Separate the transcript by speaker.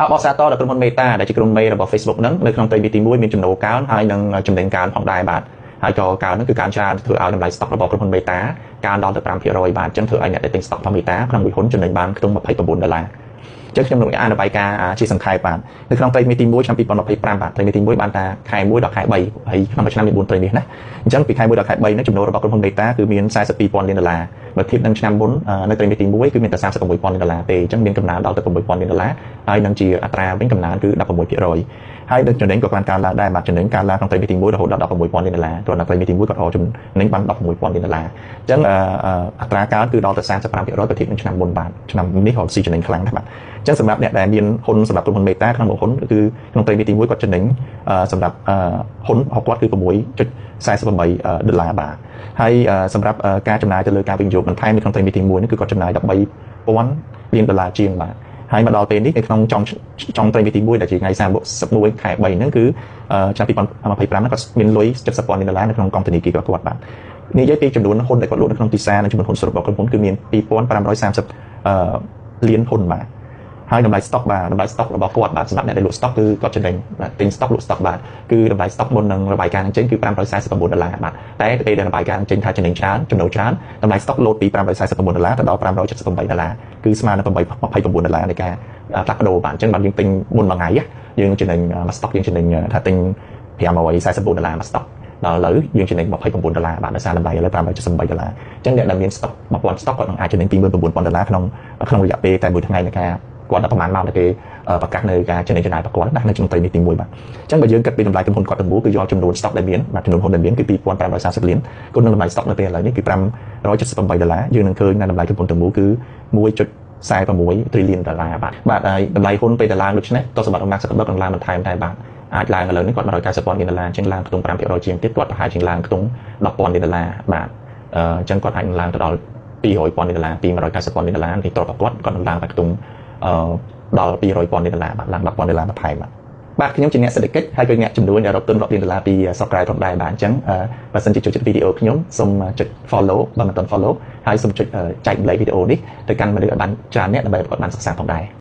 Speaker 1: បកសាទរដល់ក្រុមហ៊ុន Meta ដែលជាក្រុមមេរបស់ Facebook ហ្នឹងនៅក្នុងត្រីទី1មានចំណូលកើនហើយនឹងចំណេញកើនផងដែរបាទហើយក៏កើនហ្នឹងគឺកើនច្រើនធ្វើឲ្យតម្លៃ stock របស់ក្រុមហ៊ុន Meta កើនដល់ទៅ 5% បាទអញ្ចឹងធ្វើឲ្យអ្នកដែលទិញ stock របស់ Meta ក្នុងមួយហ៊ុនចំណេញបានខ្ទង់$29ចឹងខ្ញុំនឹងអានរបាយការណ៍ជាសង្ខេបបាទនៅក្នុងត្រីមាសទី1ឆ្នាំ2025បាទត្រីមាសទី1បានតាខែ1ដល់ខែ3ហើយក្នុងមួយឆ្នាំមាន4ត្រីមាសណាអញ្ចឹងពីខែ1ដល់ខែ3នេះចំណូលរបស់ក្រុមហ៊ុន Meta គឺមាន$42,000,000,000បើធៀបនឹងឆ្នាំមុននៅត្រីមាសទី1គឺមានតែ$36,000,000ទេអញ្ចឹងមានកំណើនដល់ទៅ$6,000,000ហើយនឹងជាអត្រាវិញកំណើនគឺ16%ហើយដូចចំណេញក៏បានកើនឡើងដែរបាទចំណេញកើនឡើងក្នុងត្រីមាសទី1រហូតដល់$16,000គ្រាន់តែត្រីមាសទី1គាត់រកចំណេញបាន$16,000អញ្ចឹងអត្រាកើនគឺដល់ទៅ35%បើធៀបនឹងឆ្នាំមុនបាទឆ្នាំនេះគាត់ស៊ីចំណេញខ្លាំងណាស់បាទអញ្ចឹងសម្រាប់អ្នកដែលមានហ៊ុនសម្រាប់ក្រុមហ៊ុន Meta ក្នុងមួយហ៊ុនគឺក្នុងត្រីមាសទី1គាត់ចំណេញសម្រាប់ហ៊ុនរបស់គាត់គឺ$6.48បាទហើយសម្រាប់ការចំណាយទៅលើការវិនិយោគបន្ថែមនៅក្នុងត្រីមាសទី1នេះគឺគាត់ចំណាយ$13,000,000,000ជាងបាទហើយមកដល់ពេលនេះនៅក្នុងចុងត្រីមាសទី1ដែលជាថ្ងៃ31ខែ3ហ្នឹងគឺឆ្នាំ2025ហ្នឹងគាត់មានលុយ$70,000,000នៅក្នុងកងធនាគារគាត់បាទនិយាយពីចំនួនហ៊ុនដែលគាត់លក់នៅក្នុងទីផ្សារនិងចំនួនហ៊ុនសរុបរបស់ក្រុមហ៊ុនគឺមាន$2,530លានហ៊ុនបាទហើយតម្លៃ stock បាទតម្លៃ stock របស់គាត់បាទសម្រាប់អ្នកដែលលក់ stock គឺគាត់ចំណេញបាទទិញ stock លក់ stock បាទគឺតម្លៃ stock មុននឹងរបាយការណ៍ចេញគឺ$549បាទតែពេលដែលរបាយការណ៍ចេញថាចំណេញច្រើនចំណូលច្រើនតម្លៃ stock លោតពី$549ទៅដល់$578គឺស្មើនឹង$29នៃការផ្លាស់ប្ដូរបាទអញ្ចឹងបាទយើងទិញមុនមួយថ្ងៃយើងចំណេញមួយ stock យើងចំណេញថាទិញ$544មួយ stock ដល់ឥឡូវយើងចំណេញ$29បាទដោយសារតម្លៃឥឡូវ$578អញ្ចឹងអ្នកដែលមាន stock 1000 stock គាត់នឹងអាចចំណេញ$29,000ក្នុងរយៈពេលតែមួយថ្ងៃនៃការគាត់ដល់ប្រហែលម៉ោងដែលគេប្រកាសនៅការចំណេញចំណាយរបស់គាត់នៅក្នុងត្រីមាសទី1បាទអញ្ចឹងបើយើងគិតពីតម្លៃក្រុមហ៊ុនគាត់ទាំងមូលគឺយកចំនួន stock ដែលមានបាទចំនួនហ៊ុនដែលមានគឺ$2,530លានគុណនឹងតម្លៃ stock នៅពេលឥឡូវនេះគឺ$578យើងនឹងឃើញនៅតម្លៃក្រុមហ៊ុនទាំងមូលគឺ$1.46 trillionបាទហើយតម្លៃហ៊ុនពេលតែឡើងដូច្នេះទស្សនវិជ្ជា Mark Zuckerberg នឹងឡើងបន្ថែមតែបាទអាចឡើងឥឡូវនេះគាត់$190,000,000អញ្ចឹងឡើងខ្ទង់5%ជាងទៀតគាត់ប្រហែលជាឡើងខ្ទង់$10,000,000បាទអញ្ចឹងគាត់អាចនឹងឡើងទៅដល់$200,000ពី$190,000ទីតបគាត់នឹងឡើងតែខ្ទង់ដល់$200,000បាទឡើង$10,000បន្ថែមបាទខ្ញុំជាអ្នកសេដ្ឋកិច្ចហើយក៏អ្នកជំនួញដែលរកទុនរាប់លានដុល្លារពីស្រុកក្រៅផងដែរបាទអញ្ចឹងបើសិនជាចូលចិត្តវីដេអូខ្ញុំសូមចុច follow បើមិនទាន់ follow ហើយសូមចុចចែកម្លែកវីដេអូនេះទៅកាន់មនុស្សឲ្យបានច្រើនអ្នកដើម្បីគាត់បានសិក្សាផងដែរ